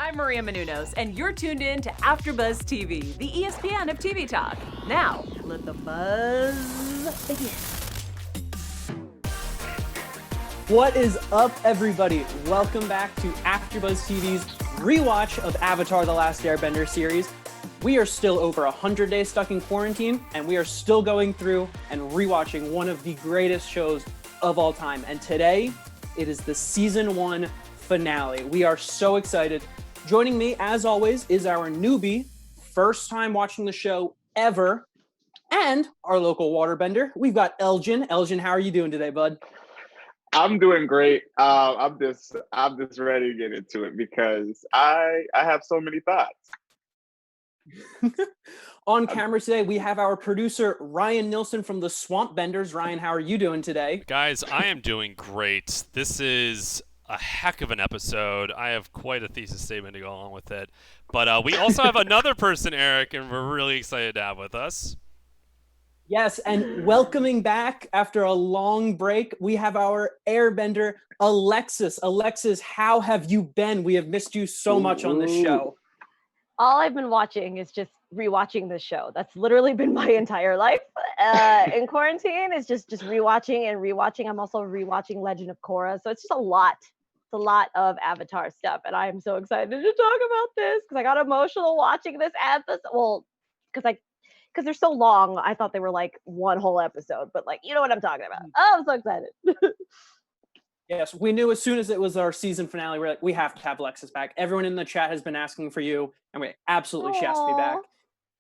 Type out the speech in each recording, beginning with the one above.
I'm Maria Menounos, and you're tuned in to AfterBuzz TV, the ESPN of TV talk. Now, let the buzz begin. What is up, everybody? Welcome back to AfterBuzz TV's rewatch of Avatar: The Last Airbender series. We are still over 100 days stuck in quarantine, and we are still going through and rewatching one of the greatest shows of all time. And today, it is the season 1 finale. We are so excited. Joining me, as always, is our newbie, first time watching the show ever, and our local waterbender. We've got Elgin. Elgin, how are you doing today, bud? I'm doing great. I'm just ready to get into it because I have so many thoughts. On camera today, we have our producer, Ryan Nilsson from the Swamp Benders. Ryan, how are you doing today? Guys, I am doing great. This is a heck of an episode. I have quite a thesis statement to go along with it. But we also have another person, Eric, and we're really excited to have with us. Yes, and welcoming back after a long break, we have our Airbender, Alexis. Alexis, how have you been? We have missed you so much on this show. All I've been watching is just rewatching this show. That's literally been my entire life. In quarantine, it's just rewatching and rewatching. I'm also rewatching Legend of Korra, so it's just a lot. It's a lot of Avatar stuff, and I am so excited to talk about this because I got emotional watching this episode. Well, because they're so long, I thought they were like one whole episode, but like, you know what I'm talking about. Oh, I'm so excited. Yes, we knew as soon as it was our season finale, we're like, we have to have Alexis back. Everyone in the chat has been asking for you, and we absolutely she has to be back.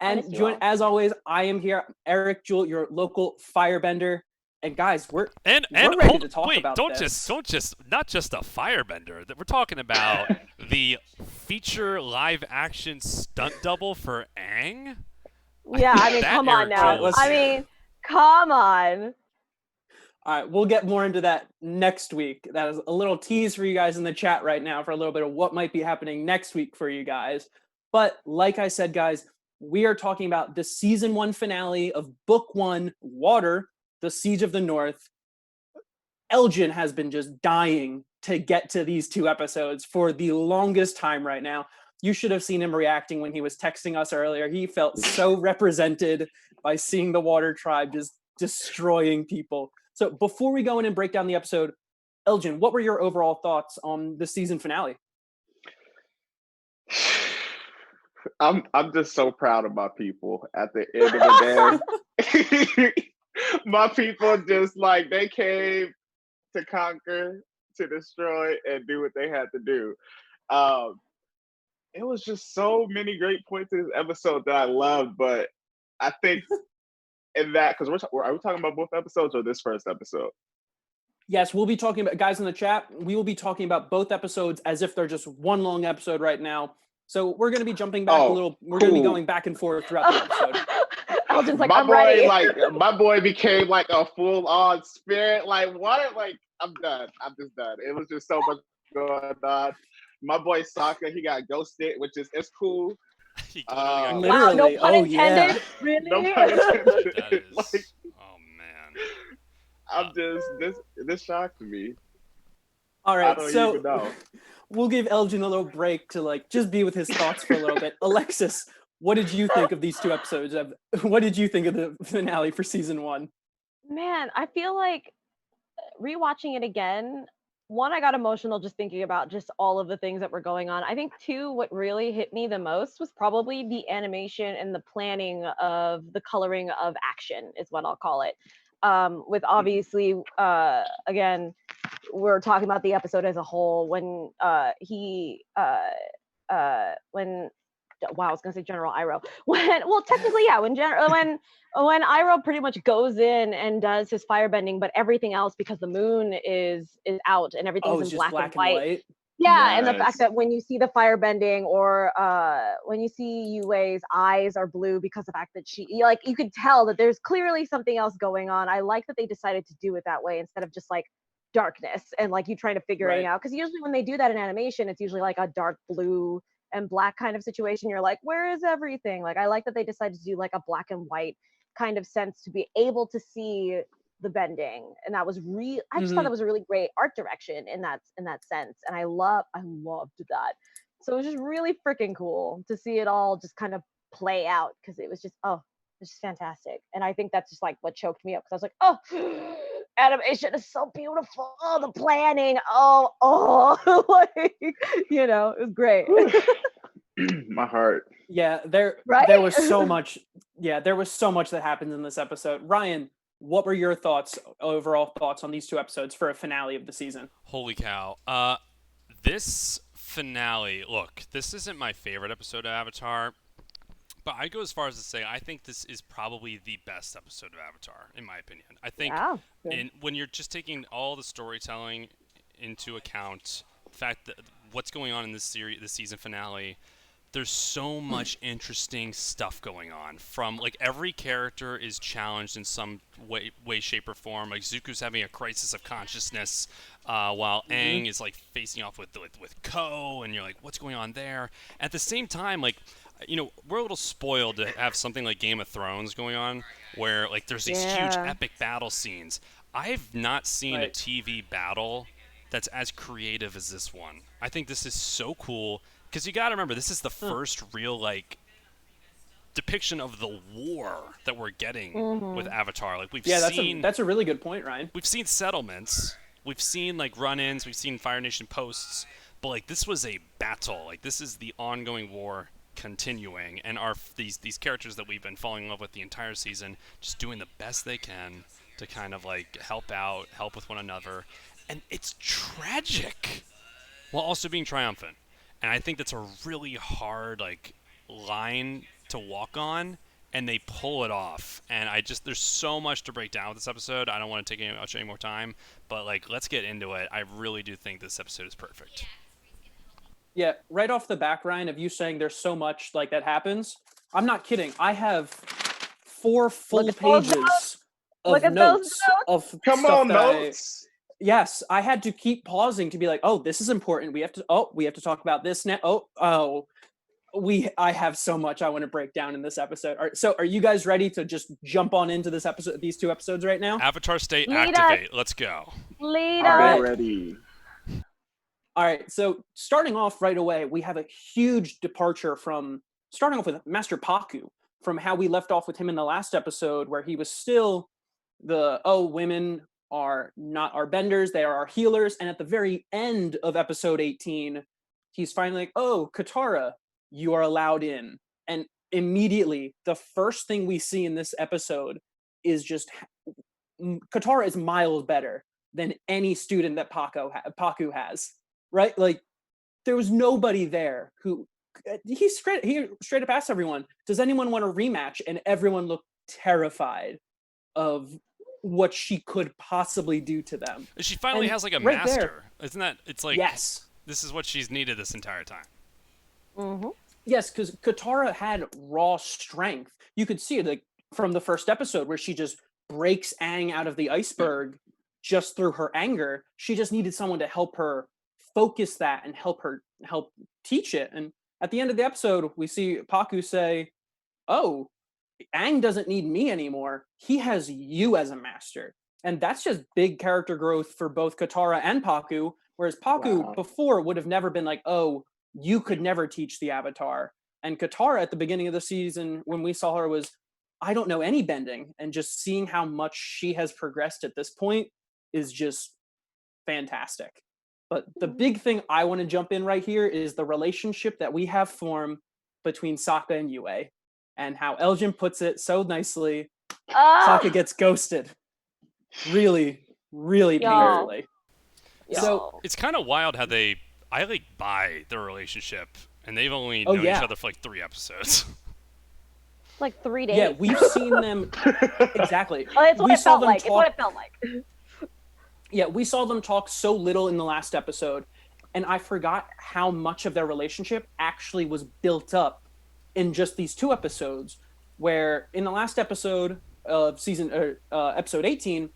And as always, I am here, Eric Jewell, your local firebender. And guys, we're ready to talk about this. Don't just not just a firebender. That we're talking about the feature live action stunt double for Aang. Yeah, I mean, come on now. Come on. All right, we'll get more into that next week. That is a little tease for you guys in the chat right now for a little bit of what might be happening next week for you guys. But like I said, guys, we are talking about the season 1 finale of book 1, Water, The Siege of the North. Elgin has been just dying to get to these 2 episodes for the longest time right now. You should have seen him reacting when he was texting us earlier. He felt so represented by seeing the Water Tribe just destroying people. So before we go in and break down the episode, Elgin, what were your overall thoughts on the season finale? I'm just so proud of my people at the end of the day. My people just like they came to conquer, to destroy, and do what they had to do. It was just so many great points in this episode that I loved, but I think in that, because are we talking about both episodes or this first episode? Yes, we'll be talking about, guys in the chat, we will be talking about both episodes as if they're just one long episode right now. So we're going to be jumping back a little. We're going to be going back and forth throughout the episode. Elgin's like, I'm ready. My boy became like a full-on spirit. Like, what? Like, I'm done. I'm just done. It was just so much going on. My boy Sokka, he got ghosted, which is it's cool. Literally. Wow, no pun intended. Yeah. Really? No pun intended. Like, Oh man. I'm just this shocked me. All right, I don't so even know. we'll give Elgin a little break to like just be with his thoughts for a little bit. Alexis, what did you think of these 2 episodes? What did you think of the finale for season 1? Man, I feel like rewatching it again, 1, I got emotional just thinking about just all of the things that were going on. I think 2, what really hit me the most was probably the animation and the planning of the coloring of action is what I'll call it. With obviously, again, we're talking about the episode as a whole when I was gonna say General Iroh. When Iroh pretty much goes in and does his firebending, but everything else because the moon is out and everything's in black and white. Yeah, and the fact that when you see the firebending or when you see Yue Wei's eyes are blue because of the fact that you could tell that there's clearly something else going on. I like that they decided to do it that way instead of just like darkness and like you trying to figure it out. Because usually when they do that in animation, it's usually like a dark blue and black kind of situation. You're like, where is everything? Like I like that they decided to do like a black and white kind of sense to be able to see the bending, and that was I just thought that was a really great art direction in that sense, and I loved that. So it was just really freaking cool to see it all just kind of play out, because it was just it's just fantastic. And I think that's just like what choked me up, because I was like, oh, animation is so beautiful. Oh, the planning. Oh, like, you know, it was great. My heart. Yeah, there was so much. Yeah, there was so much that happened in this episode. Ryan, what were your overall thoughts on these 2 episodes for a finale of the season? Holy cow. This finale, look, this isn't my favorite episode of Avatar, but I go as far as to say I think this is probably the best episode of Avatar, in my opinion. I think when you're just taking all the storytelling into account, the fact that what's going on in this season finale, there's so much interesting stuff going on. From like every character is challenged in some way, shape, or form. Like Zuko's having a crisis of consciousness, while Aang is like facing off with Ko, and you're like, what's going on there? At the same time, like, you know, we're a little spoiled to have something like Game of Thrones going on, where like there's these huge epic battle scenes. I've not seen a TV battle that's as creative as this one. I think this is so cool. Because you got to remember, this is the first real, like, depiction of the war that we're getting with Avatar. Like, we've seen... that's a really good point, Ryan. We've seen settlements. We've seen, like, run-ins. We've seen Fire Nation posts. But, like, this was a battle. Like, this is the ongoing war continuing. And these characters that we've been falling in love with the entire season, just doing the best they can to kind of, like, help with one another. And it's tragic while also being triumphant. And I think that's a really hard, like, line to walk on, and they pull it off. And there's so much to break down with this episode. I don't want to take any more time, but, like, let's get into it. I really do think this episode is perfect. Yeah, right off the back, Ryan, of you saying there's so much, like, that happens, I'm not kidding. I have 4 full pages of notes. Come on, notes. Yes, I had to keep pausing to be like, "Oh, this is important. We have to talk about this now." I have so much I want to break down in this episode. So, are you guys ready to just jump on into these 2 episodes right now? Avatar State, activate. Let's go. Lead us. Ready. All right. So, starting off right away, we have a huge departure from starting off with Master Pakku, from how we left off with him in the last episode, where he was still women are not our benders, they are our healers. And at the very end of episode 18, he's finally like, oh, Katara, you are allowed in. And immediately, the first thing we see in this episode is just Katara is miles better than any student that Pakku has, right? Like, there was nobody there who he straight up asked everyone, does anyone want a rematch? And everyone looked terrified of what she could possibly do to them. She finally has like a master. Isn't that, it's like, yes, this is what she's needed this entire time. Mm-hmm. Yes, because Katara had raw strength. You could see it like from the first episode where she just breaks Aang out of the iceberg just through her anger. She just needed someone to help her focus that and help teach it. And at the end of the episode, we see Pakku say, oh, Aang doesn't need me anymore. He has you as a master. And that's just big character growth for both Katara and Pakku, whereas Pakku before would have never been like, oh, you could never teach the Avatar. And Katara at the beginning of the season, when we saw her, was, I don't know any bending. And just seeing how much she has progressed at this point is just fantastic. But the big thing I want to jump in right here is the relationship that we have formed between Sokka and Yue. And how Elgin puts it so nicely, Sokka gets ghosted. Really, really painfully. So it's kind of wild how I like buy their relationship, and they've only known each other for like 3 episodes. Like 3 days. Yeah, we've seen them exactly. Well, it's what it felt like. It's what it felt like. Yeah, we saw them talk so little in the last episode, and I forgot how much of their relationship actually was built up in just these 2 episodes, where in the last episode of episode 18,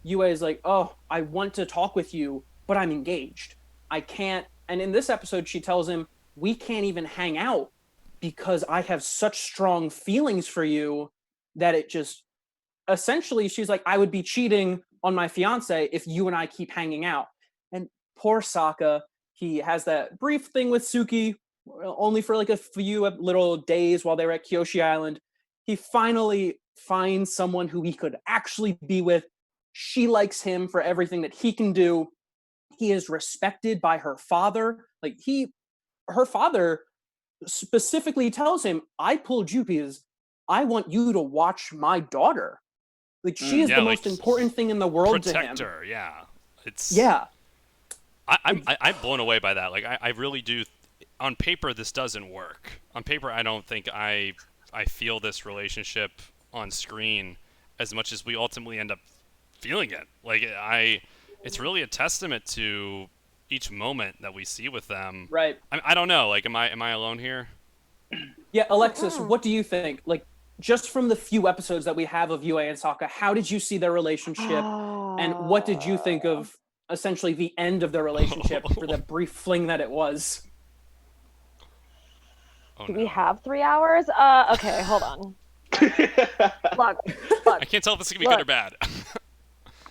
Yue is like, oh, I want to talk with you, but I'm engaged. I can't. And in this episode, she tells him, we can't even hang out because I have such strong feelings for you that it just, essentially, she's like, I would be cheating on my fiance if you and I keep hanging out. And poor Sokka, he has that brief thing with Suki, only for like a few little days while they were at Kyoshi Island. He finally finds someone who he could actually be with. She likes him for everything that he can do. He is respected by her father. Like her father specifically tells him, I pulled you because I want you to watch my daughter. Like she is the most important thing in the world to him. Protect her, yeah. I'm blown away by that. Like I really do. On paper, this doesn't work. On paper, I don't think I feel this relationship on screen as much as we ultimately end up feeling it. Like it's really a testament to each moment that we see with them. Right. I don't know. Like, am I alone here? Yeah, Alexis, what do you think? Like, just from the few episodes that we have of Yue and Sokka, how did you see their relationship, and what did you think of essentially the end of their relationship for the brief fling that it was? Do we have 3 hours? Okay, hold on. Look. I can't tell if this is gonna be good or bad.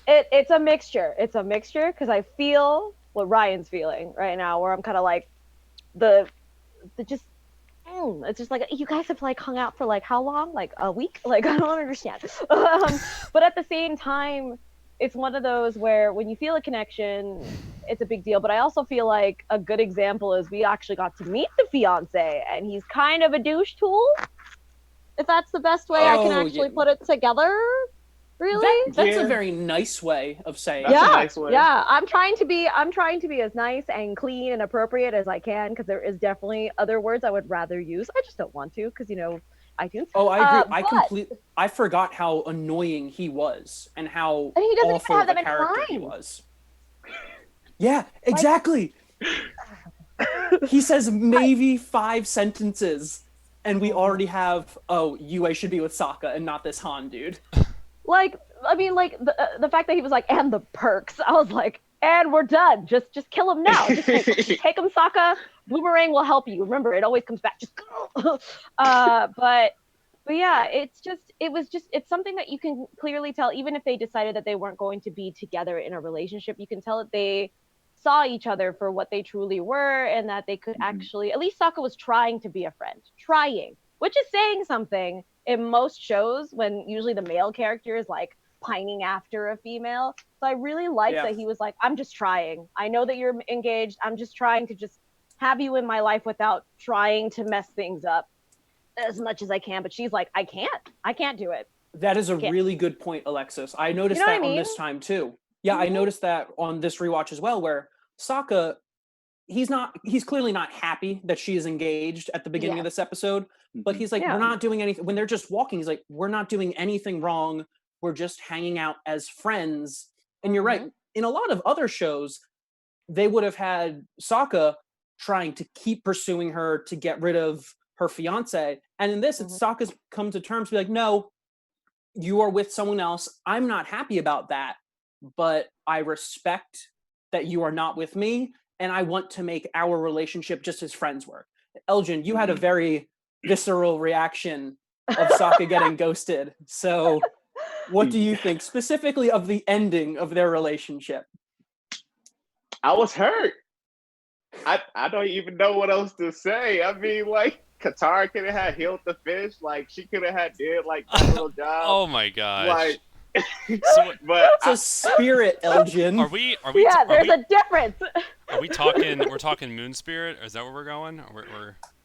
It's a mixture. It's a mixture because I feel what Ryan's feeling right now, where I'm kind of like it's just like, you guys have like hung out for like how long? Like a week? Like I don't understand. But at the same time, it's one of those where when you feel a connection, it's a big deal. But I also feel like a good example is we actually got to meet the fiance, and he's kind of a douche tool. If that's the best way I can actually put it together. Really? That's a very nice way of saying it. That's a nice way. Yeah. I'm trying to be as nice and clean and appropriate as I can, because there is definitely other words I would rather use. I just don't want to, because iTunes. Oh, I agree. I forgot how annoying he was and how awful of a character he was. Yeah, exactly. He says maybe 5 sentences, and we already have, Yue should be with Sokka and not this Han dude. Like, I mean, like the fact that he was like, and the perks. I was like, and we're done. Just kill him now. Just take him, Sokka. Boomerang will help you. Remember, it always comes back. Just go. But yeah, it's something that you can clearly tell, even if they decided that they weren't going to be together in a relationship, you can tell that they saw each other for what they truly were, and that they could actually, at least Sokka was trying to be a friend. Which is saying something in most shows when usually the male character is like pining after a female. So I really liked that he was like, I'm just trying. I know that you're engaged. I'm just trying to just have you in my life without trying to mess things up as much as I can. But she's like, I can't do it. That is a really good point, Alexis. I noticed that on this time too. Yeah, I noticed that on this rewatch as well, where Sokka, he's clearly not happy that she is engaged at the beginning of this episode, but he's like, we're not doing anything. When they're just walking, he's like, we're not doing anything wrong. We're just hanging out as friends. And you're right. In a lot of other shows, they would have had Sokka trying to keep pursuing her to get rid of her fiance. And in this, it's Sokka's come to terms to be like, no, you are with someone else. I'm not happy about that, but I respect that you are not with me, and I want to make our relationship just as friends work. Elgin, you had a very visceral reaction of Sokka getting ghosted. So what do you think specifically of the ending of their relationship? I was hurt. I don't even know what else to say. I mean, like, Katara could have had healed the fish. Like, she could have had did like a little job. Oh my gosh. Like, but it's a spirit, Elgin. Are we? Yeah, there's a difference. Are we talking? We're talking moon spirit. Is that where we're going?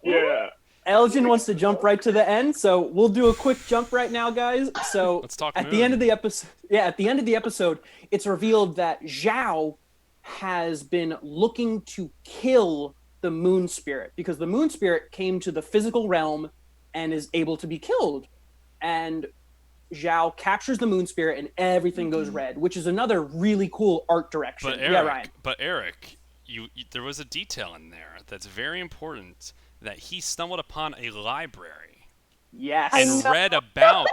Yeah. Elgin wants to jump right to the end, so we'll do a quick jump right now, guys. So let's talk at moon. the end of the episode. Yeah, at the end of the episode, it's revealed that Zhao has been looking to kill the moon spirit, because the moon spirit came to the physical realm and is able to be killed. And Zhao captures the moon spirit and everything goes red, which is another really cool art direction. But Eric, you there was a detail in there that's very important, that he stumbled upon a library. Yes. And read about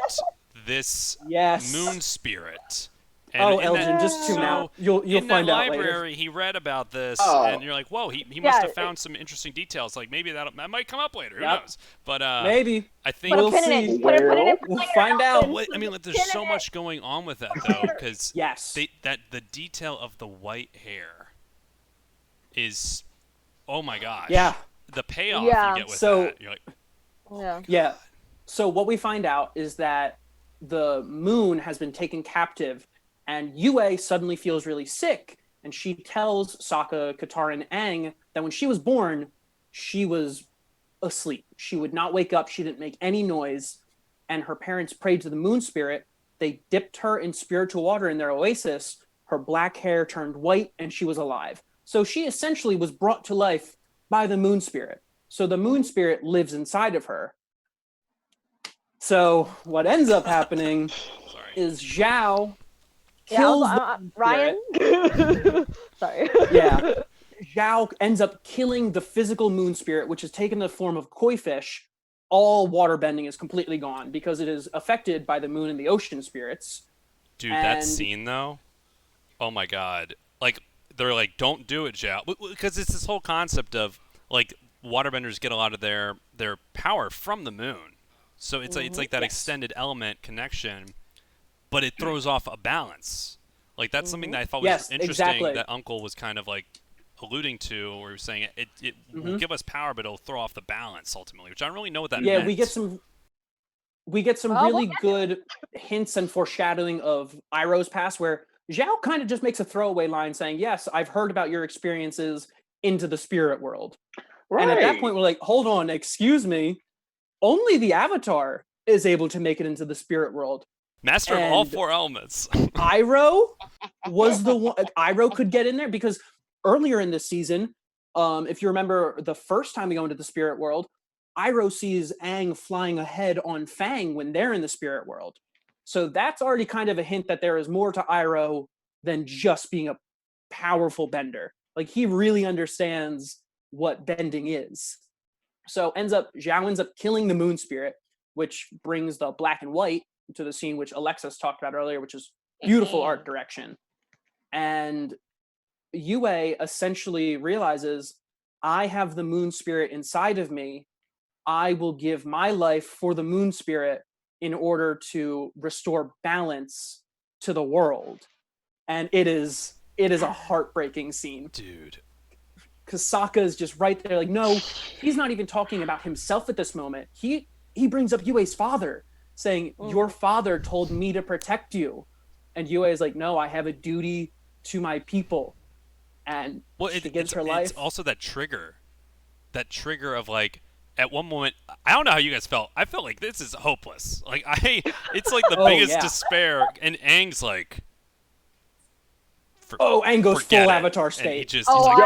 this moon spirit. And Elgin, just tune out. You'll find out later. In that library, he read about this, and you're like, whoa, he must have found some interesting details. Like, maybe that might come up later. Who knows? But maybe. I think we'll see. We'll find out. I mean, like, there's so much going on with that, though, because that the detail of the white hair is, oh my gosh. Yeah. the payoff Yeah. you get with So- that. You're like, Yeah. Yeah. So what we find out is that the moon has been taken captive, and Yue suddenly feels really sick, and she tells Sokka, Katara, and Aang that when she was born, she was asleep. She would not wake up. She didn't make any noise, and her parents prayed to the moon spirit. They dipped her in spiritual water in their oasis. Her black hair turned white, and she was alive. So she essentially was brought to life by the moon spirit. So the moon spirit lives inside of her. So what ends up happening sorry. is Zhao Yeah, kills also, the moon Ryan. Sorry. Yeah. Zhao ends up killing the physical moon spirit, which has taken the form of koi fish. All waterbending is completely gone because it is affected by the moon and the ocean spirits. Dude, that scene though, oh my god! Like they're like, "Don't do it, Zhao," because it's this whole concept of like waterbenders get a lot of their power from the moon. So it's like that extended element connection, but it throws off a balance. Like that's something that I thought was interesting that Uncle was kind of like alluding to, where he was saying it will give us power, but it'll throw off the balance ultimately, which I don't really know what that meant. Yeah, we get some really good hints and foreshadowing of Iroh's past, where Zhao kind of just makes a throwaway line saying, "Yes, I've heard about your experiences into the spirit world." Right. And at that point, we're like, "Hold on, excuse me. Only the Avatar is able to make it into the spirit world. Master of all four elements." Iroh was the one. Iroh could get in there because earlier in this season, if you remember the first time we go into the spirit world, Iroh sees Aang flying ahead on Fang when they're in the spirit world. So that's already kind of a hint that there is more to Iroh than just being a powerful bender. Like he really understands what bending is. So Zhao ends up killing the moon spirit, which brings the black and white to the scene, which Alexis talked about earlier, which is beautiful art direction. And Yue essentially realizes, I have the moon spirit inside of me. I will give my life for the moon spirit in order to restore balance to the world. And it is a heartbreaking scene. Dude. Because Sokka is just right there, like, no, he's not even talking about himself at this moment. He brings up Yue's father, saying, your father told me to protect you. And Yue is like, no, I have a duty to my people. And she gives her life. It's also that trigger of like, at one moment, I don't know how you guys felt. I felt like this is hopeless. Like it's like the biggest despair. And Aang's like, Aang goes full Avatar state. He's like,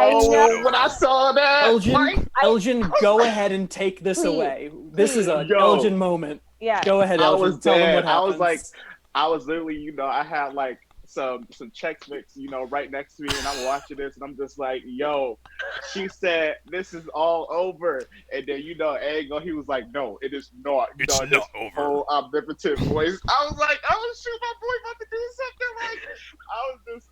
when I saw that, Elgin, go ahead and take this away. This is an Elgin moment. Yeah. Go ahead, Elgin. Tell them what happens. I was literally, I had like some Chex Mix, right next to me, and I'm watching this, and I'm just like, yo, she said this is all over, and then Aang, he was like, no, it is not. It's not over. Whole omnipotent voice. I was like, oh shoot, my boy about to do something. Like, I was just.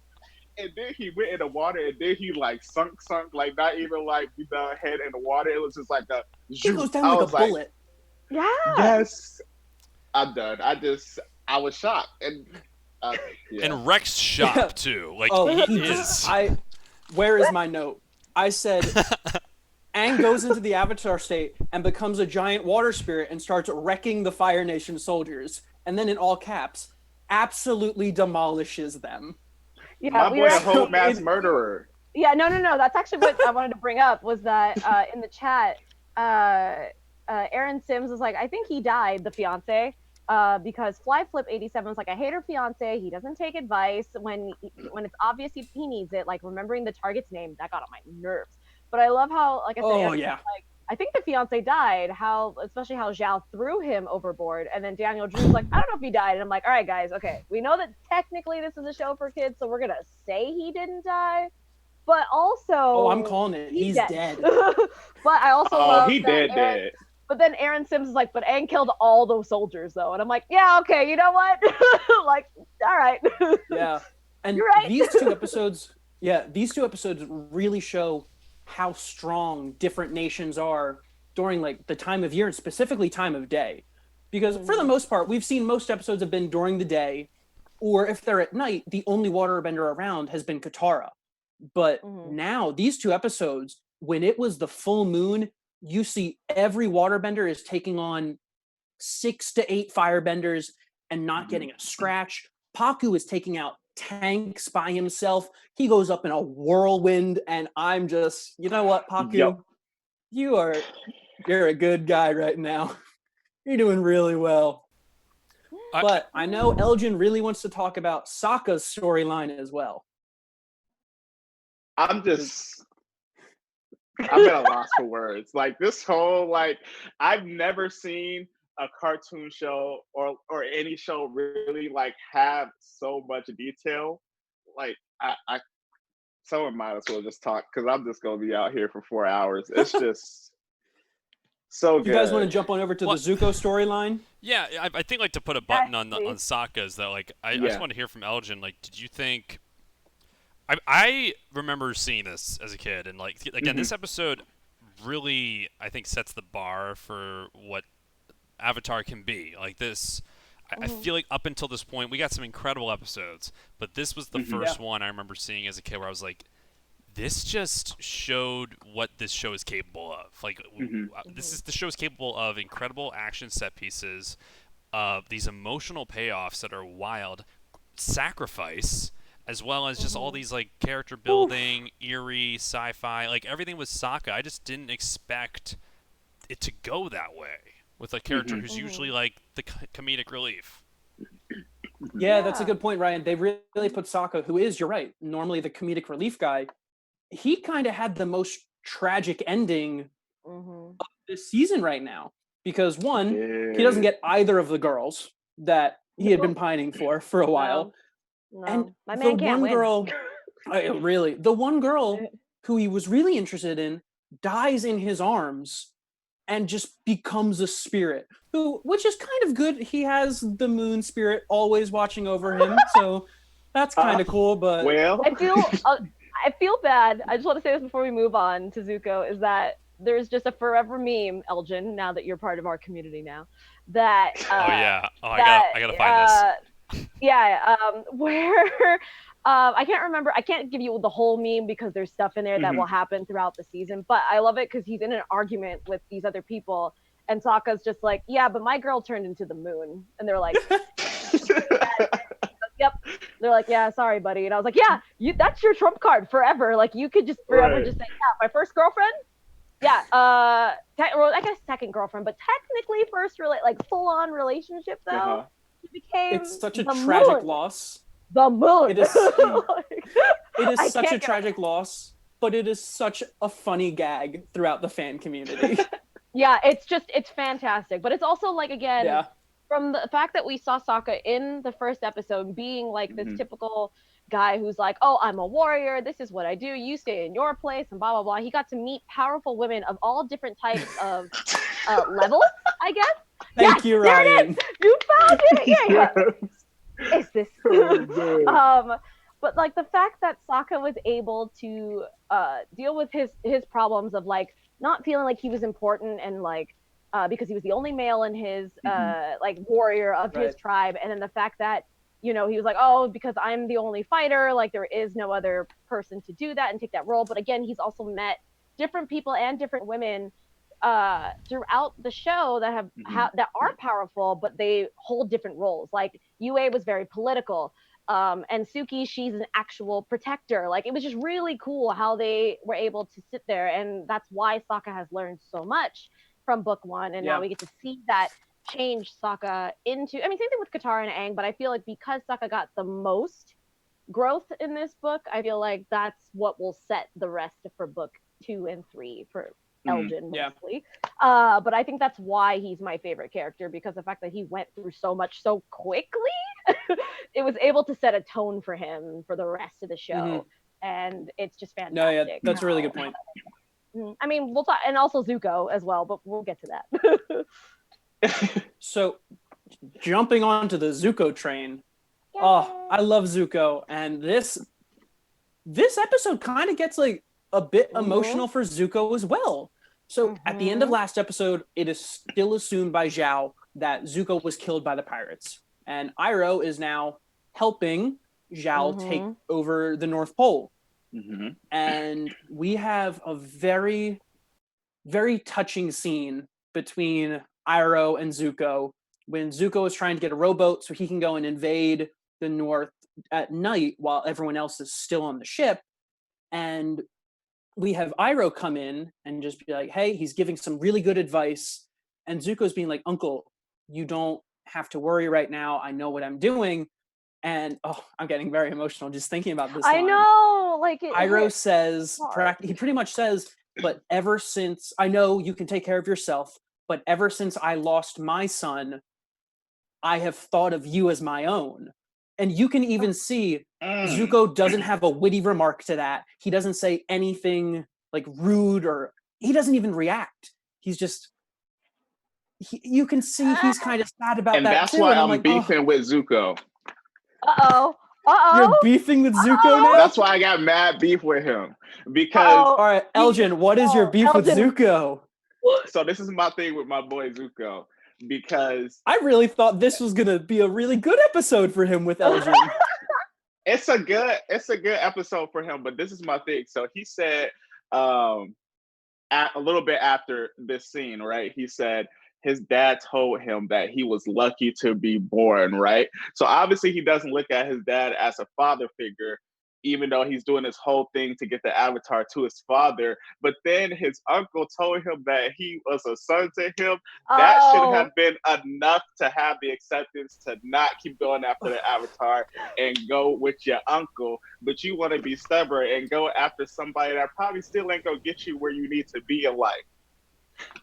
And then he went in the water, and then he like sunk, like not even like the head in the water. It was just like a. He goes down like a bullet. Yeah. Yes. I'm done. I was shocked, and and Rex shocked too. Like he is. Where is my note? I said, Aang goes into the Avatar state and becomes a giant water spirit and starts wrecking the Fire Nation soldiers, and then in all caps, absolutely demolishes them. Yeah, my boy, a whole mass murderer. Yeah, no. That's actually what I wanted to bring up, was that in the chat, Aaron Sims was like, I think he died, the fiance, because Flyflip87 was like, I hate her fiance. He doesn't take advice when it's obvious he needs it. Like remembering the target's name, that got on my nerves. But I love how, like I said, like, I think the fiance died. Especially how Zhao threw him overboard, and then Daniel Drew's like, I don't know if he died, and I'm like, all right, guys, okay, we know that technically this is a show for kids, so we're gonna say he didn't die, but also, I'm calling it. He's dead. But I also love he dead. But then Aaron Sims is like, but Aang killed all those soldiers though, and I'm like, yeah, okay, you know what? Like, all right. Yeah, and you're right. These two episodes really show how strong different nations are during like the time of year and specifically time of day, because for the most part we've seen most episodes have been during the day, or if they're at night, the only waterbender around has been Katara. But now these two episodes, when it was the full moon you see every waterbender is taking on 6 to 8 firebenders and not getting a scratch. Paku is taking out tanks by himself. He goes up in a whirlwind, and I'm just, you know what, Paku? Yep. You're a good guy right now. You're doing really well. But I know Elgin really wants to talk about Sokka's storyline as well. I'm at a loss for words. Like this whole, like, I've never seen a cartoon show or any show really like have so much detail. Like someone might as well just talk, because I'm just gonna be out here for 4 hours. It's just so good. You guys want to jump on over to the Zuko storyline? Yeah, I think like to put a button on Sokka is that like I just want to hear from Elgin. Like, did you think? I remember seeing this as a kid, and like again, this episode really I think sets the bar for what Avatar can be. Like this, I feel like up until this point we got some incredible episodes, but this was the first one I remember seeing as a kid where I was like, this just showed what this show is capable of. Like, the show is capable of incredible action set pieces, of these emotional payoffs that are wild, sacrifice, as well as just all these like character building, eerie, sci-fi, like everything with Sokka. I just didn't expect it to go that way with a character who's usually like the comedic relief. Yeah, that's a good point, Ryan. They really put Sokka, who is, you're right, normally the comedic relief guy. He kind of had the most tragic ending of this season right now, because one, he doesn't get either of the girls that he had been pining for a while. No, and my man can't win. The one girl who he was really interested in dies in his arms and just becomes a spirit, which is kind of good. He has the moon spirit always watching over him, so that's kind of cool. But I feel bad. I just want to say this before we move on to Zuko, is that there's just a forever meme, Elgin, now that you're part of our community now, that I gotta find this. Where I can't remember, I can't give you the whole meme because there's stuff in there that will happen throughout the season, but I love it because he's in an argument with these other people and Sokka's just like, yeah, but my girl turned into the moon, and they're like yep. They're like, yeah, sorry, buddy. And I was like, yeah, that's your trump card forever. like you could just forever just say, yeah, my first girlfriend, I guess second girlfriend, but technically first full-on relationship though. It's such a tragic loss. The moon. It is such a tragic loss, but it is such a funny gag throughout the fan community. Yeah, it's fantastic. But it's also like, again, from the fact that we saw Sokka in the first episode being like this typical guy who's like, oh, I'm a warrior, this is what I do, you stay in your place, and blah, blah, blah. He got to meet powerful women of all different types of levels, I guess. Thank you, Ryan. You found it. Is this but like the fact that Sokka was able to deal with his problems of like not feeling like he was important, and like because he was the only male in his like warrior of his tribe, and then the fact that, you know, he was like, oh, because I'm the only fighter, like there is no other person to do that and take that role. But again, he's also met different people and different women throughout the show that have that are powerful, but they hold different roles. Like Yue was very political, and Suki, she's an actual protector. Like it was just really cool how they were able to sit there, and that's why Sokka has learned so much from book one, and now we get to see that change Sokka into, I mean, same thing with Katara and Aang, but I feel like because Sokka got the most growth in this book, I feel like that's what will set the rest for book 2 and 3 for Elgin mostly. But I think that's why he's my favorite character, because the fact that he went through so much so quickly, it was able to set a tone for him for the rest of the show. And it's just fantastic. No, yeah, that's a really good point. I mean, we'll talk, and also Zuko as well, but we'll get to that. So, jumping onto the Zuko train. Yay. Oh, I love Zuko, and this episode kind of gets like a bit emotional for Zuko as well. So at the end of last episode, it is still assumed by Zhao that Zuko was killed by the pirates, and Iroh is now helping Zhao take over the North Pole. And we have a very very touching scene between Iroh and Zuko when Zuko is trying to get a rowboat so he can go and invade the North at night while everyone else is still on the ship. And we have Iroh come in and just be like, hey, he's giving some really good advice. And Zuko's being like, Uncle, you don't have to worry right now. I know what I'm doing. And I'm getting very emotional just thinking about this line. I know, like Iroh says, he pretty much says, but ever since, I know you can take care of yourself, but ever since I lost my son, I have thought of you as my own. And you can even see Zuko doesn't have a witty remark to that. He doesn't say anything like rude, or he doesn't even react. He's just, you can see he's kind of sad about and that that's too. why And I'm I'm like, beefing with Zuko. You're beefing with Zuko now? That's why I got mad beef with him. Because all right, Elgin, what is your beef with Zuko? So this is my thing with my boy Zuko. Because I really thought this was gonna be a really good episode for him with Elgin. It's a good episode for him, but this is my thing. So he said a little bit after this scene, right? He said his dad told him that he was lucky to be born, right? So obviously he doesn't look at his dad as a father figure, even though he's doing this whole thing to get the avatar to his father. But then his uncle told him that he was a son to him. That should have been enough to have the acceptance to not keep going after the avatar and go with your uncle. But you want to be stubborn and go after somebody that probably still ain't gonna get you where you need to be in life.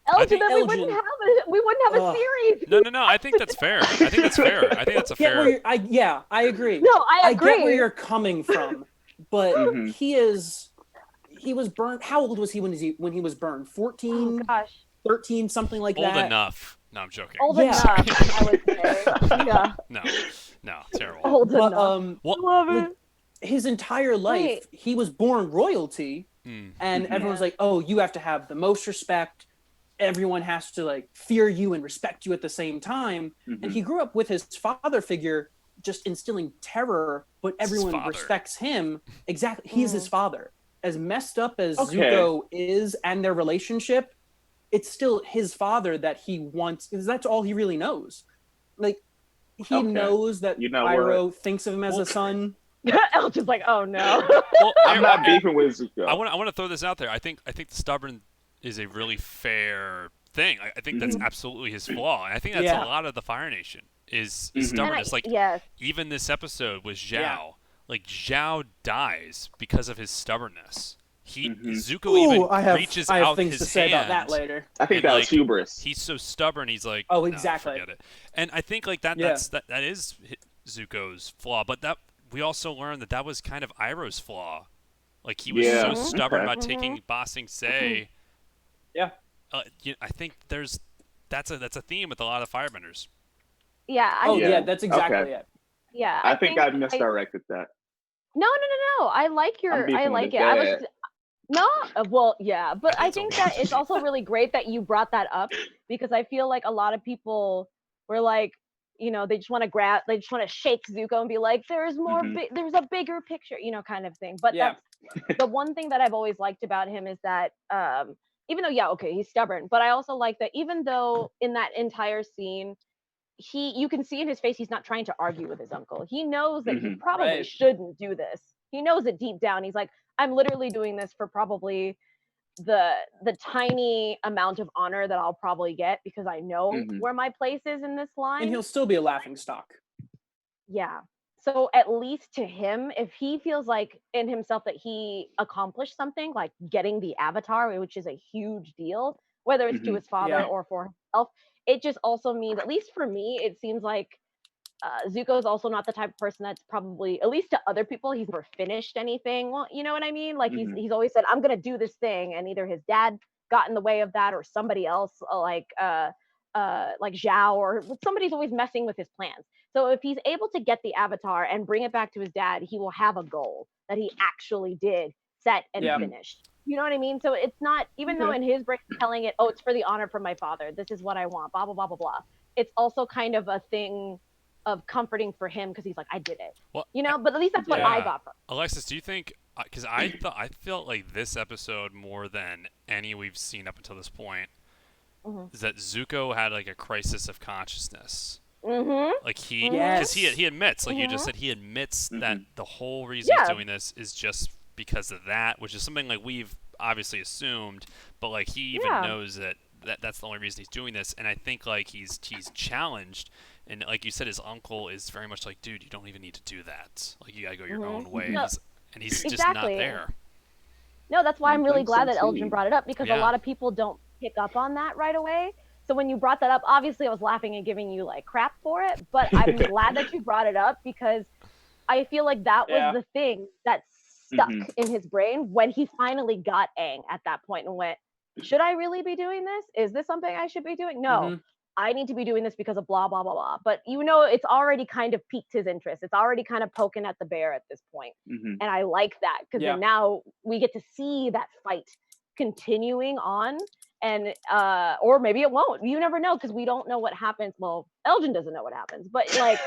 Elgin, then we wouldn't have a series. No. I think that's fair. I think that's fair. I think that's a fair. I agree. No, I agree. I get where you're coming from, but he was burned. How old was he when he was burned? 14? 13, something like that. Old enough. No, I'm joking. Old enough, I would say. Yeah. No, terrible. Old enough. Love it. His entire life, he was born royalty, and everyone's like, "Oh, you have to have the most respect. Everyone has to like fear you and respect you at the same time." And he grew up with his father figure just instilling terror, but everyone respects him. Exactly. He is his father. As messed up as Zuko is and their relationship, it's still his father that he wants, because that's all he really knows. Like, he knows that Iroh thinks of him as a son. Elgin's like, oh no. Well, I'm not beefing with Zuko. I want to throw this out there. I think the stubborn is a really fair thing. I think that's absolutely his flaw. And I think that's a lot of the Fire Nation is stubbornness. Even this episode was Zhao. Yeah. Like, Zhao dies because of his stubbornness. Zuko reaches out things his to say hand. About that later. I think that was hubris. He's so stubborn. He's like, oh, exactly. Forget it. And I think like that is Zuko's flaw. But that we also learned that was kind of Iroh's flaw. Like, he was so stubborn about taking Ba Sing Se. Yeah. I think that's a theme with a lot of firebenders. Yeah. That's exactly it. Yeah. I think I misdirected that. No. I like it. But I think that it's also really great that you brought that up, because I feel like a lot of people were like, they just want to shake Zuko and be like, there's more, there's a bigger picture, kind of thing. But that's the one thing that I've always liked about him is that, even though, he's stubborn, but I also like that even though in that entire scene, you can see in his face, he's not trying to argue with his uncle. He knows that he probably shouldn't do this. He knows it deep down. He's like, I'm literally doing this for probably the tiny amount of honor that I'll probably get, because I know where my place is in this line. And he'll still be a laughingstock. Yeah. So at least to him, if he feels like in himself that he accomplished something, like getting the avatar, which is a huge deal, whether it's to his father or for himself, it just also means, at least for me, it seems like Zuko is also not the type of person that's probably, at least to other people, he's never finished anything. Well, you know what I mean? Like he's always said, I'm going to do this thing. And either his dad got in the way of that, or somebody else like Zhao, or somebody's always messing with his plans. So if he's able to get the avatar and bring it back to his dad, he will have a goal that he actually did set and finished. You know what I mean? So it's not, even though in his brain he's telling it, oh, it's for the honor from my father, this is what I want, blah, blah, blah, blah, blah. It's also kind of a thing of comforting for him, because he's like, I did it. Well, but at least that's what I got from him. Alexis, do you think because I felt like this episode more than any we've seen up until this point is that Zuko had like a crisis of consciousness. Like because he admits, like you just said, he admits that the whole reason he's doing this is just because of that, which is something like we've obviously assumed, but like he even knows that that's the only reason he's doing this. And I think like he's challenged, and like you said, his uncle is very much like, dude, you don't even need to do that. Like you gotta go your own way, and he's just not there. No, that's why I'm really glad that Elgin brought it up, because a lot of people don't pick up on that right away. So when you brought that up, obviously I was laughing and giving you like crap for it, but I'm glad that you brought it up, because I feel like that was the thing that stuck in his brain when he finally got Aang at that point and went, should I really be doing this? Is this something I should be doing? No, I need to be doing this because of blah, blah, blah, blah. But it's already kind of piqued his interest. It's already kind of poking at the bear at this point. And I like that, because then now we get to see that fight continuing on. And or maybe it won't. You never know, because we don't know what happens. Well, Elgin doesn't know what happens, but like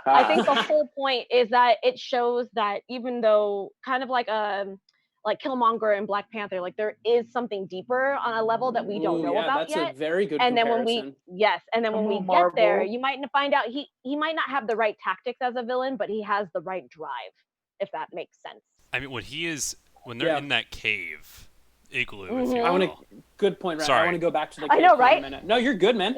I think the whole point is that it shows that even though kind of like Killmonger and Black Panther, like there is something deeper on a level that we don't know about yet. That's a very good and comparison. Then when we get there, you might find out he might not have the right tactics as a villain, but he has the right drive, if that makes sense. I mean, when they're in that cave igloo, if you good point, Ryan. Sorry. I want to go back to the cave for a minute. No, you're good, man.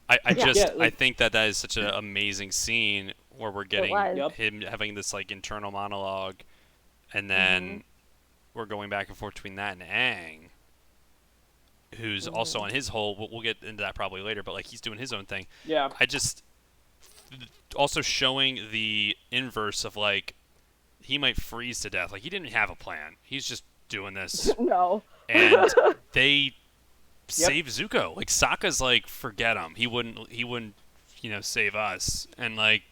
I think that is such an amazing scene where we're getting him having this like internal monologue, and then we're going back and forth between that and Aang, who's also on his whole. We'll get into that probably later, but like he's doing his own thing. Yeah. I just also showing the inverse of like he might freeze to death. Like he didn't have a plan. He's just doing this. No. And they save Zuko. Like Sokka's like, forget him. He wouldn't save us. And like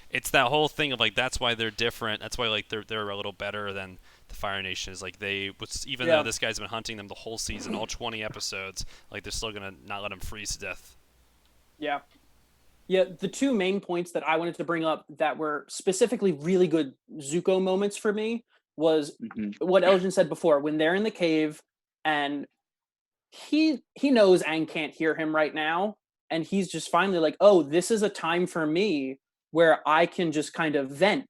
it's that whole thing of like that's why they're different. That's why like they're a little better than the Fire Nation is. Like even though this guy's been hunting them the whole season, all 20 episodes, like they're still gonna not let him freeze to death. Yeah. Yeah, the two main points that I wanted to bring up that were specifically really good Zuko moments for me was what Elgin said before, when they're in the cave and he knows Aang can't hear him right now, and he's just finally like, oh, this is a time for me where I can just kind of vent.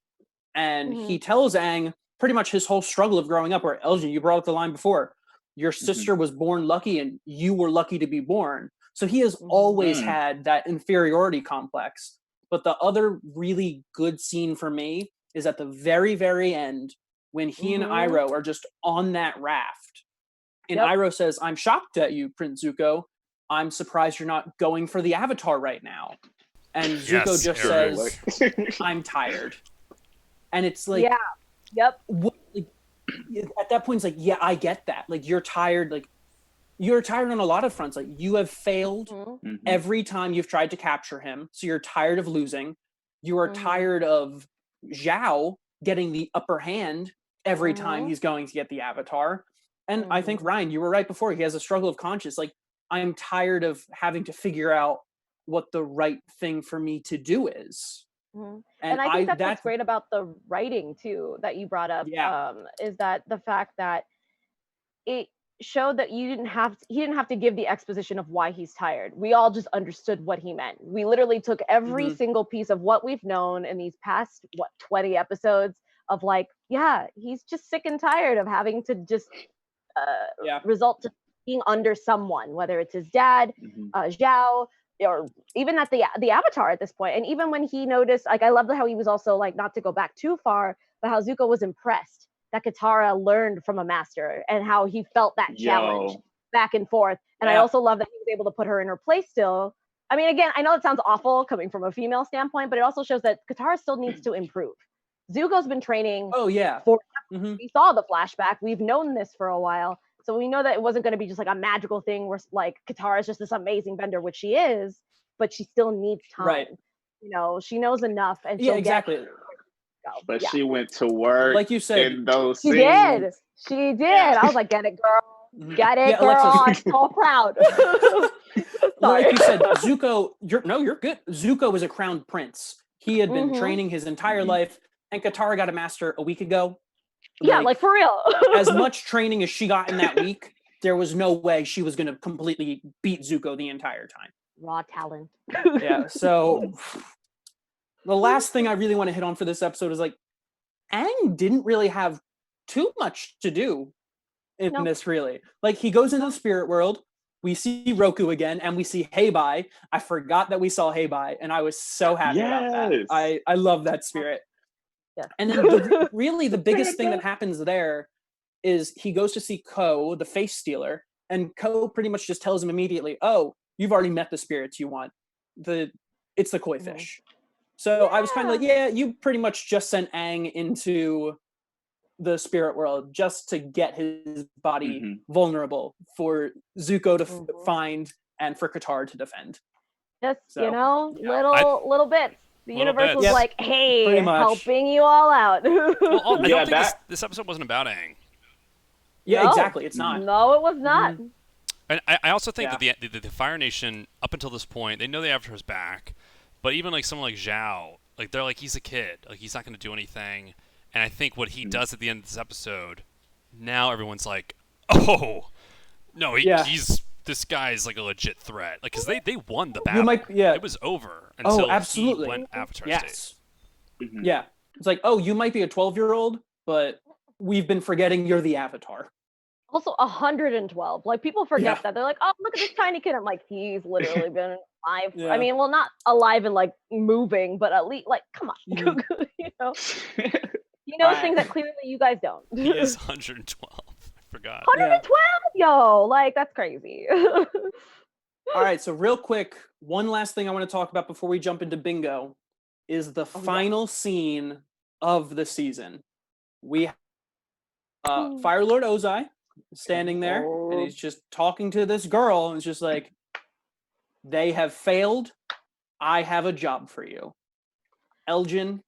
And he tells Aang pretty much his whole struggle of growing up, where Elgin, you brought up the line before, your sister was born lucky and you were lucky to be born. So he has always had that inferiority complex. But the other really good scene for me is at the very, very end, when he and Iroh are just on that raft. And Iroh says, I'm shocked at you, Prince Zuko. I'm surprised you're not going for the Avatar right now. And Zuko just says, I'm tired. And it's like, what, like, at that point, it's like, yeah, I get that. Like, you're tired. Like, you're tired on a lot of fronts. Like, you have failed every time you've tried to capture him. So you're tired of losing. You are tired of Zhao getting the upper hand every time he's going to get the Avatar. And I think, Ryan, you were right before. He has a struggle of conscience. Like, I'm tired of having to figure out what the right thing for me to do is. And I think that's what's great about the writing too that you brought up, is that the fact that it showed that he didn't have to give the exposition of why he's tired. We all just understood what he meant. We literally took every single piece of what we've known in these past 20 episodes of like, he's just sick and tired of having to just result to being under someone, whether it's his dad, Zhao, or even at the Avatar at this point. And even when he noticed, like, I love how he was also like, not to go back too far, but how Zuko was impressed that Katara learned from a master and how he felt that challenge back and forth. And I also love that he was able to put her in her place still. I mean, again, I know it sounds awful coming from a female standpoint, but it also shows that Katara still needs to improve. Zuko's been training we saw the flashback. We've known this for a while. So we know that it wasn't going to be just like a magical thing where like Katara is just this amazing bender, which she is, but she still needs time. Right. You know, she knows enough. And exactly. But she went to work, like you said, in those scenes. She did. Yeah. I was like, get it, girl. Get it, girl. Alexis. I'm so proud. Like you said, Zuko, you're good. Zuko was a crowned prince. He had been training his entire life, and Katara got a master a week ago. Yeah, like for real. As much training as she got in that week, there was no way she was going to completely beat Zuko the entire time. Raw talent. Yeah, so the last thing I really want to hit on for this episode is like, Aang didn't really have too much to do in this, really. Like, he goes into the spirit world, we see Roku again, and we see Heibai. I forgot that we saw Heibai, and I was so happy about that. I love that spirit. Yeah. And then really the biggest thing that happens there is he goes to see Ko, the face stealer, and Ko pretty much just tells him immediately, oh, you've already met the spirits you want. It's the koi fish. So I was kind of like, yeah, you pretty much just sent Aang into the spirit world just to get his body vulnerable for Zuko to find and for Katara to defend. Just, little bits. The universe was like, hey, helping you all out. Well, I don't think this episode wasn't about Aang. Yeah, exactly. It's not. No, it was not. And I also think that the Fire Nation, up until this point, they know the Avatar's back, but even like someone like Zhao, like they're like, he's a kid, like he's not going to do anything. And I think what he does at the end of this episode, now everyone's like, oh, no, he's this guy's like a legit threat, like because they won the battle. It was over until he went Avatar state. Yeah, it's like, oh, you might be a 12-year-old, but we've been forgetting you're the Avatar. Also, 112. Like, people forget that. They're like, oh, look at this tiny kid. I'm like, he's literally been alive. I mean, well, not alive and, like, moving, but at least, like, come on. You know? He knows things that clearly you guys don't. He is 112. I forgot. 112? Yo, like, that's crazy. All right, so real quick, one last thing I want to talk about before we jump into bingo is the final scene of the season. We Fire Lord Ozai standing there, and he's just talking to this girl, and it's just like, they have failed. I have a job for you. Elgin,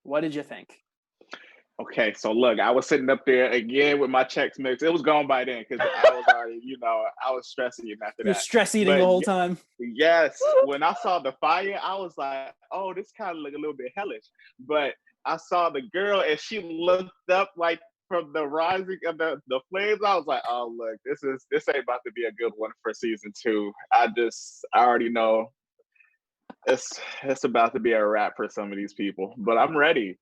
what did you think? Okay, so look, I was sitting up there again with my Chex Mix. It was gone by then because I was already, I was stress eating after that. You're stress eating the whole time. Yes. When I saw the fire, I was like, oh, this kind of look a little bit hellish. But I saw the girl, and she looked up like from the rising of the flames. I was like, oh, look, this ain't about to be a good one for season 2. I already know it's about to be a wrap for some of these people, but I'm ready.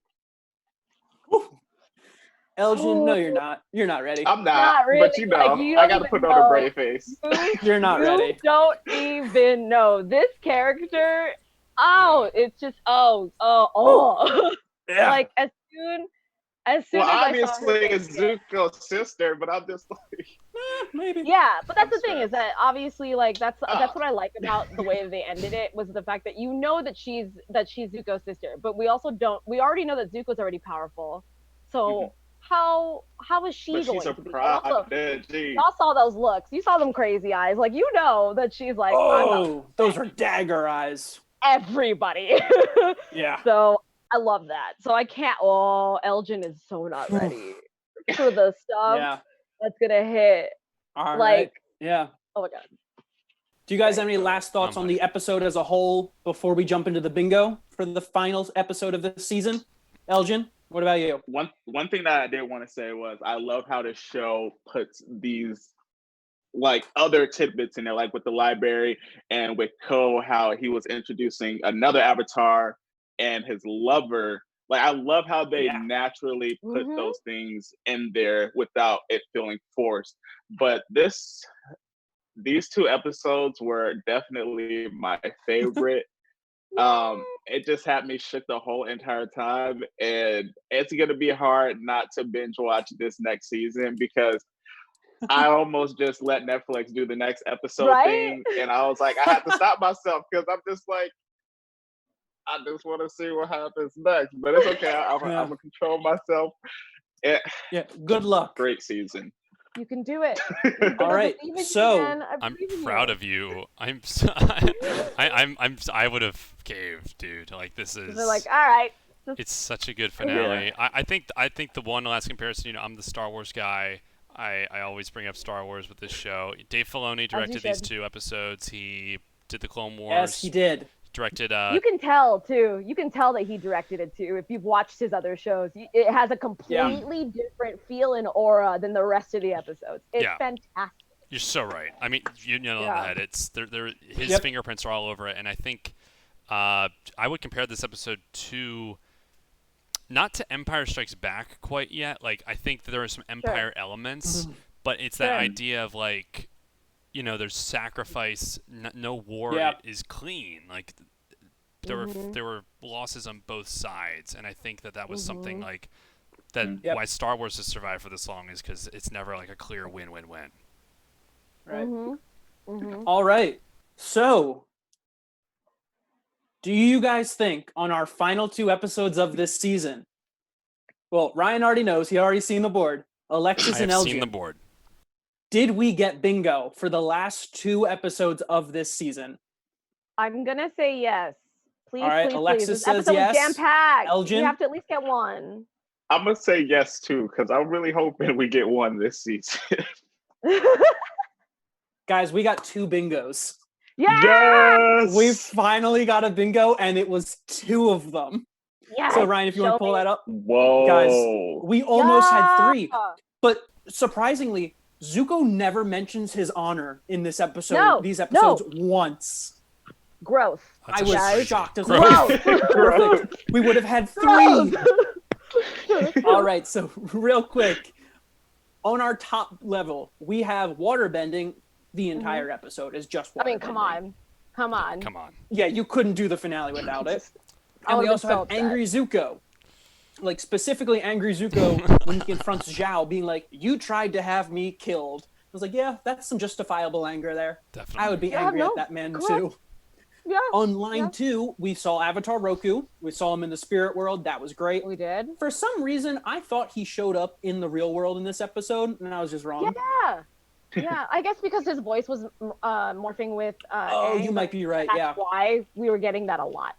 Elgin, no, you're not. You're not ready. I'm not really, but I gotta put on a brave face. You're not ready. You don't even know this character. Oh, it's just Yeah. Like as soon as obviously it's Zuko's sister, but I'm just like, maybe. Yeah, but that's the thing is that obviously, like that's what I like about the way they ended it, was the fact that that she's Zuko's sister, but we already know that Zuko's already powerful, so how is she going she's to a be? Y'all saw those looks, you saw them crazy eyes, like that she's like, those are dagger eyes. Everybody. Yeah. So I love that. So I can't. Oh, Elgin is so not ready for the stuff that's gonna hit. All right. Yeah. Oh my god. Do you guys have any last thoughts on the episode as a whole before we jump into the bingo for the final episode of this season? Elgin, what about you? One thing that I did want to say was I love how the show puts these like other tidbits in there, like with the library and with Ko, how he was introducing another avatar and his lover. Like, I love how they naturally put those things in there without it feeling forced. But these 2 episodes were definitely my favorite. It just had me shook the whole entire time, and it's gonna be hard not to binge watch this next season because I almost just let Netflix do the next episode thing, and I was like, I have to stop myself because I'm just like, I just want to see what happens next, but it's okay. I'm gonna control myself. Yeah, good luck. Great season. You can do it. All right, so I'm proud of you. I would have caved, dude. Like, this is. They're like, all right. It's such a good finale. Yeah. I think the one last comparison. I'm the Star Wars guy. I always bring up Star Wars with this show. Dave Filoni directed these 2 episodes. He did the Clone Wars. Yes, he did. Directed. You can tell too. You can tell that he directed it too. If you've watched his other shows, it has a completely different feel and aura than the rest of the episodes. It's fantastic. You're so right. I mean, you know on the head. It's his fingerprints are all over it, and I think I would compare this episode to not to Empire Strikes Back quite yet. Like I think that there are some Empire elements, but it's that idea of like, you know, there's sacrifice. No war is clean. Like there were losses on both sides, and I think that was something like that. Why Star Wars has survived for this long is because it's never like a clear win-win-win. Right. All right. So, do you guys think on our final 2 episodes of this season? Well, Ryan already knows. He already seen the board. Alexis and Elgin. Seen the board. Did we get bingo for the last 2 episodes of this season? I'm gonna say yes. Please, all right, please, Alexis please. This says episode yes. was jam-packed. Elgin? We have to at least get one. I'm gonna say yes too, because I'm really hoping we get one this season. Guys, we got 2 bingos. Yes! We finally got a bingo, and it was 2 of them. Yes. So Ryan, if you want to pull that up. Whoa. Guys, we almost had 3. But surprisingly, Zuko never mentions his honor in this episode. These episodes once. Growth. I was shocked as well. Perfect. We would have had 3. All right, so real quick. On our top level, we have waterbending. The entire episode is just waterbending. Come on. Yeah, you couldn't do the finale without it. And we also have Angry Zuko. Like, specifically Angry Zuko when he confronts Zhao, being like, you tried to have me killed. I was like, yeah, that's some justifiable anger there. Definitely. I would be angry at that man, too. Yeah. On line 2, we saw Avatar Roku. We saw him in the spirit world. That was great. We did. For some reason, I thought he showed up in the real world in this episode, and I was just wrong. Yeah, I guess because his voice was morphing with Aang, you might be right, that's why we were getting that a lot.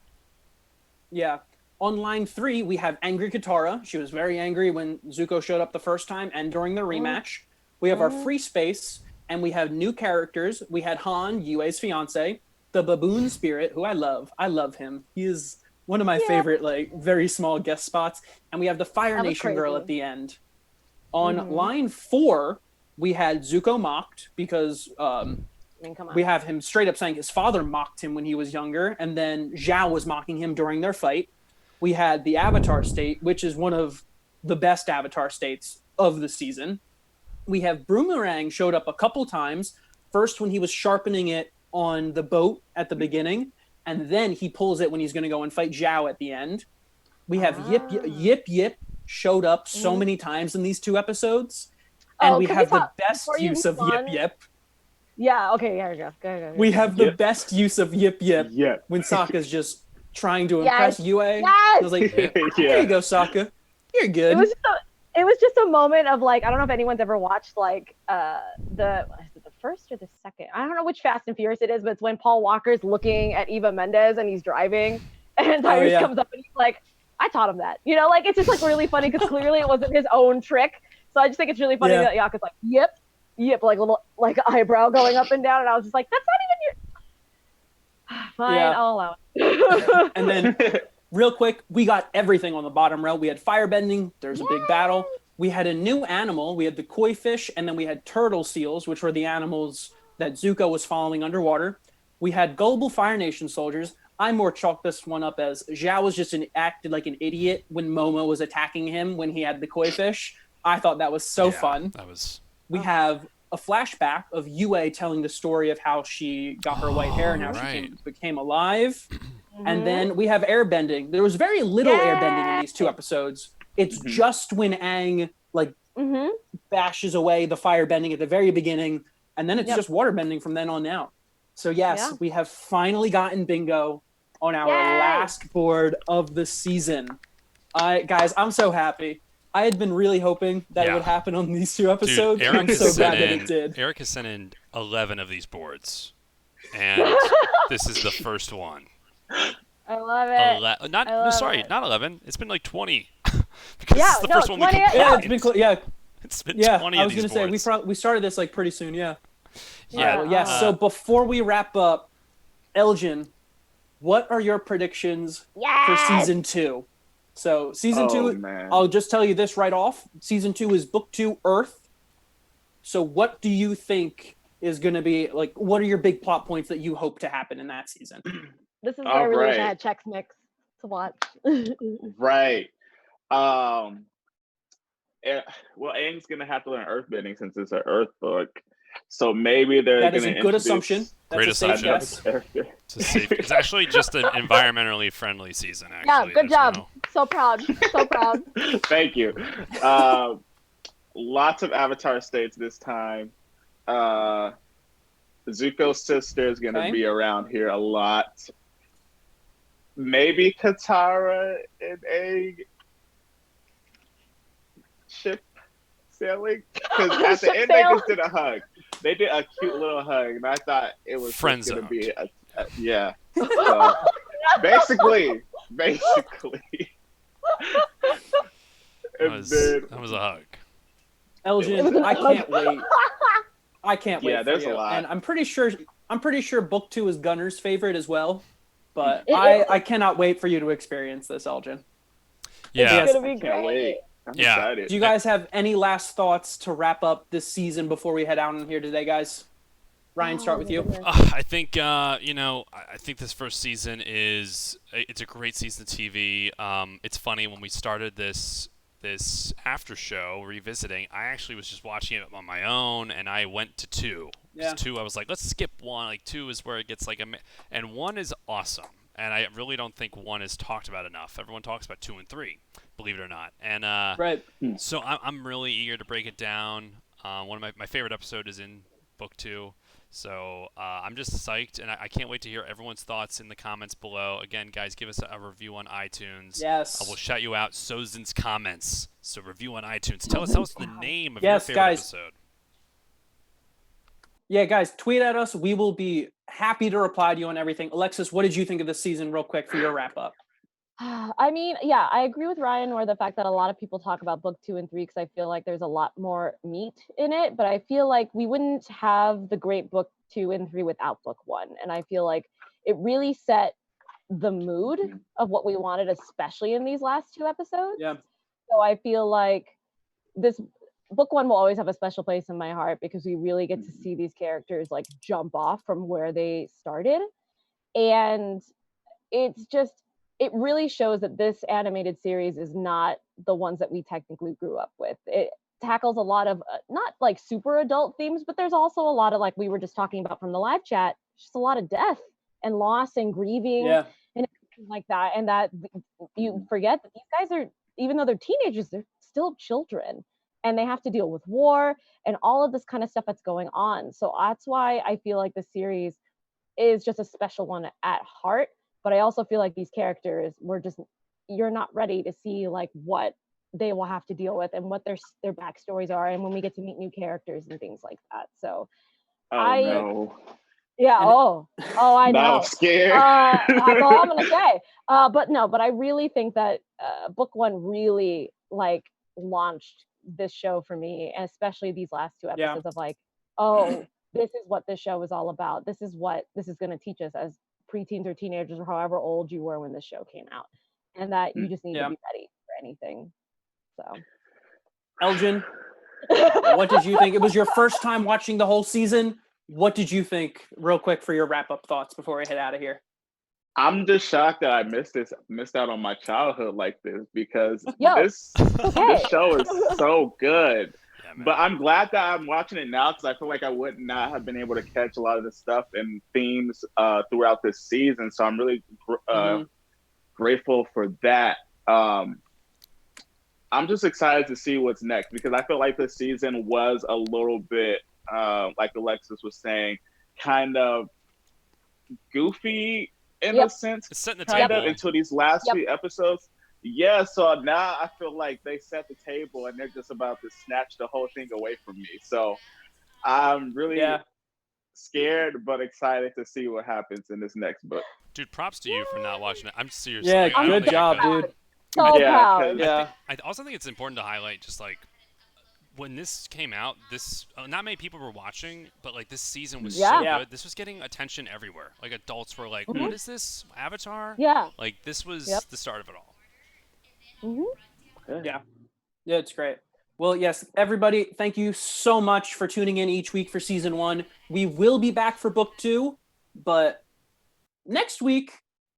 Yeah. On line 3, we have Angry Katara. She was very angry when Zuko showed up the first time and during the rematch. We have our free space, and we have new characters. We had Han, Yue's fiance, the baboon spirit, who I love. I love him. He is one of my favorite, like, very small guest spots. And we have the Fire Nation girl at the end. On line 4, we had Zuko mocked because we have him straight up saying his father mocked him when he was younger, and then Zhao was mocking him during their fight. We had the Avatar state, which is one of the best Avatar states of the season. We have Boomerang showed up a couple times. First when he was sharpening it on the boat at the beginning, and then he pulls it when he's going to go and fight Zhao at the end. We have Yip Yip showed up so many times in these 2 episodes. And we have the best use of Yip Yip. Yeah, okay, go. We have the best use of Yip Yip when Sokka's just trying to impress Yue. Yes! I was like, here you go, Sokka. You're good. It was just a moment of like, I don't know if anyone's ever watched like the first or the second. I don't know which Fast and Furious it is, but it's when Paul Walker's looking at Eva Mendes and he's driving and Tyrese comes up and he's like, I taught him that. You know, like it's just like really funny because clearly it wasn't his own trick. So I just think it's really funny that Yaka's like, yip, like little like eyebrow going up and down, and I was just like, that's not even your. Fine, I'll allow it. And then, real quick, we got everything on the bottom row. We had firebending. There's a big battle. We had a new animal. We had the koi fish, and then we had turtle seals, which were the animals that Zuko was following underwater. We had gullible Fire Nation soldiers. I more chalked this one up as Zhao was just acted like an idiot when Momo was attacking him when he had the koi fish. I thought that was so fun. We have a flashback of Yue telling the story of how she got her white hair and how she became alive. And then we have airbending. There was very little airbending in these 2 episodes. It's just when Aang like bashes away the firebending at the very beginning, and then it's just waterbending from then on out. So yes, we have finally gotten bingo on our last board of the season. Guys, I'm so happy. I had been really hoping that it would happen on these 2 episodes. Dude, I'm so glad that it did. Eric has sent in 11 of these boards, and this is the first one. I love it. Not 11. It's been like 20. Because this is the first one we completed. Yeah, it's been It's been 20 of these boards. I was going to say, we started this like pretty soon, So before we wrap up, Elgin, what are your predictions for season 2? So season 2, man. I'll just tell you this right off. Season 2 is Book 2 Earth. So what do you think is going to be, like, what are your big plot points that you hope to happen in that season? This is where I really wish I had Chex Mix to watch. Right. Well, Aang's going to have to learn earthbending since it's an Earth book. So maybe they're going to introduce... That is a good assumption. Great assumption. It's actually just an environmentally friendly season, actually. Yeah, good job. So proud. So proud. Thank you. Lots of Avatar states this time. Zuko's sister is going to be around here a lot. Maybe Katara and Aang ship sailing. Because at the end, they just did a hug. They did a cute little hug, and I thought it was going to be yeah. So, basically. That was a hug. Elgin, I can't wait. I can't wait. Yeah, there's for a lot. And I'm pretty sure Book 2 is Gunner's favorite as well. But I cannot wait for you to experience this, Elgin. Yeah. It's gonna be great. Wait. I'm excited. Do you guys have any last thoughts to wrap up this season before we head out in here today, guys? Ryan, start with you. I think I think this first season it's a great season of TV. It's funny, when we started this after show revisiting, I actually was just watching it on my own, and I went to 2. Yeah. 2, I was like, let's skip 1. Like 2 is where it gets like and 1 is awesome. And I really don't think 1 is talked about enough. Everyone talks about 2 and 3, believe it or not. And right. So I'm really eager to break it down. One of my favorite episode is in Book 2. So I'm just psyched, and I can't wait to hear everyone's thoughts in the comments below. Again, guys, give us a review on iTunes. Yes. I will shout you out. Sozin's comments. So review on iTunes. Tell us the name of your favorite episode. Yeah, guys, tweet at us. We will be happy to reply to you on everything. Alexis, what did you think of this season real quick for your wrap-up? I mean, yeah, I agree with Ryan, or the fact that a lot of people talk about Book 2 and 3 because I feel like there's a lot more meat in it, but I feel like we wouldn't have the great Book 2 and 3 without Book 1, and I feel like it really set the mood of what we wanted, especially in these last 2 episodes. Yeah. So I feel like this Book 1 will always have a special place in my heart because we really get to see these characters like jump off from where they started, and it really shows that this animated series is not the ones that we technically grew up with. It tackles a lot of not like super adult themes, but there's also a lot of, like we were just talking about from the live chat, just a lot of death and loss and grieving and everything like that. And that you forget that these guys are, even though they're teenagers, they're still children, and they have to deal with war and all of this kind of stuff that's going on. So that's why I feel like the series is just a special one at heart. But I also feel like these characters, you're not ready to see like what they will have to deal with and what their backstories are, and when we get to meet new characters and things like that. So no. Yeah. I know. I'm scared. That's all I'm gonna say. But I really think that Book 1 really like launched this show for me, and especially these last 2 episodes of like, oh, this is what this show is all about. This is what this is going to teach us as preteens or teenagers or however old you were when this show came out, and that you just need to be ready for anything. So, Elgin, what did you think? It was your first time watching the whole season. What did you think, real quick, for your wrap-up thoughts before we head out of here? I'm just shocked that I missed out on my childhood like this, because this show is so good. Yeah, but I'm glad that I'm watching it now, because I feel like I would not have been able to catch a lot of the stuff and themes throughout this season. So I'm really grateful for that. I'm just excited to see what's next, because I feel like this season was a little bit, like Alexis was saying, kind of goofy in a sense, it's setting the kind table of until these last few episodes. Yeah, so now I feel like they set the table and they're just about to snatch the whole thing away from me. So I'm really scared but excited to see what happens in this next book. Dude, props to you for not watching it. I'm serious. Yeah, good job, dude. So proud. I also think it's important to highlight just like when this came out, this not many people were watching, but like this season was Yeah. so Yeah. good. This was getting attention everywhere. Like adults were like, "What is this Avatar?" Yeah. Like this was Yep. the start of it all. Yeah, it's great. Well, yes, everybody, thank you so much for tuning in each week for season 1. We will be back for book 2, but next week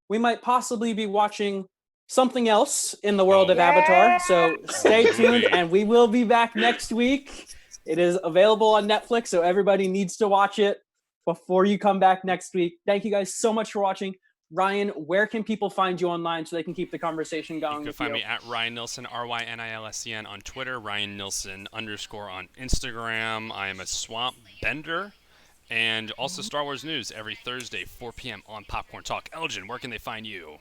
we might possibly be watching something else in the world of Avatar. So stay tuned, and we will be back next week. It is available on Netflix, so everybody needs to watch it before you come back next week. Thank you guys so much for watching. Ryan, where can people find you online so they can keep the conversation going? You can find me at Ryan Nilsen, RYNILSEN on Twitter, Ryan Nilsen _ on Instagram. I am a swamp bender. And also Star Wars News every Thursday, 4 p.m. on Popcorn Talk. Elgin, where can they find you?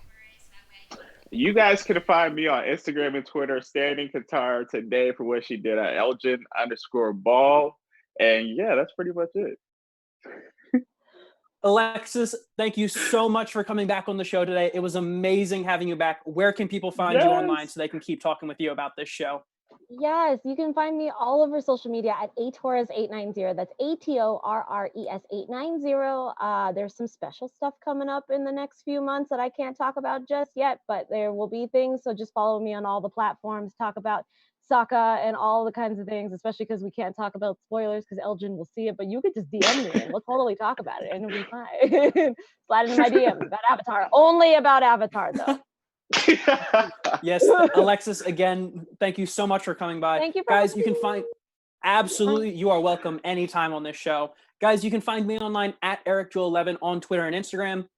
You guys can find me on Instagram and Twitter, standing Katara today for what she did at Elgin _ball. And yeah, that's pretty much it. Alexis, thank you so much for coming back on the show today. It was amazing having you back. Where can people find you online so they can keep talking with you about this show? Yes, you can find me all over social media at atorres890. That's ATORRES890. There's some special stuff coming up in the next few months that I can't talk about just yet, but there will be things. So just follow me on all the platforms, talk about Sokka and all the kinds of things, especially because we can't talk about spoilers because Elgin will see it, but you could just DM me and we'll totally talk about it and it'll be fine. Slide into my DMs about Avatar. Only about Avatar, though. Yes, Alexis, again, thank you so much for coming by. Thank you, guys. You can find absolutely. You are welcome anytime on this show, guys. You can find me online at EricJoel11 on Twitter and Instagram.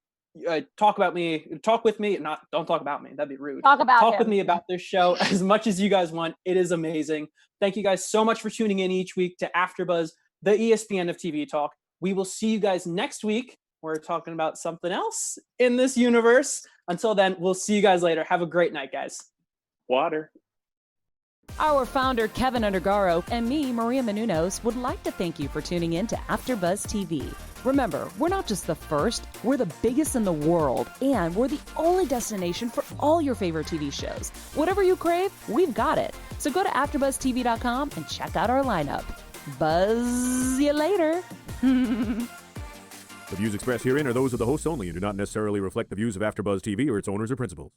Talk with me. Don't talk about me. That'd be rude. Talk with me about this show as much as you guys want. It is amazing. Thank you guys so much for tuning in each week to AfterBuzz, the ESPN of TV talk. We will see you guys next week. We're talking about something else in this universe. Until then, we'll see you guys later. Have a great night, guys. Water. Our founder, Kevin Undergaro, and me, Maria Menounos, would like to thank you for tuning in to AfterBuzz TV. Remember, we're not just the first, we're the biggest in the world, and we're the only destination for all your favorite TV shows. Whatever you crave, we've got it. So go to AfterBuzzTV.com and check out our lineup. Buzz you later. The views expressed herein are those of the hosts only and do not necessarily reflect the views of AfterBuzz TV or its owners or principals.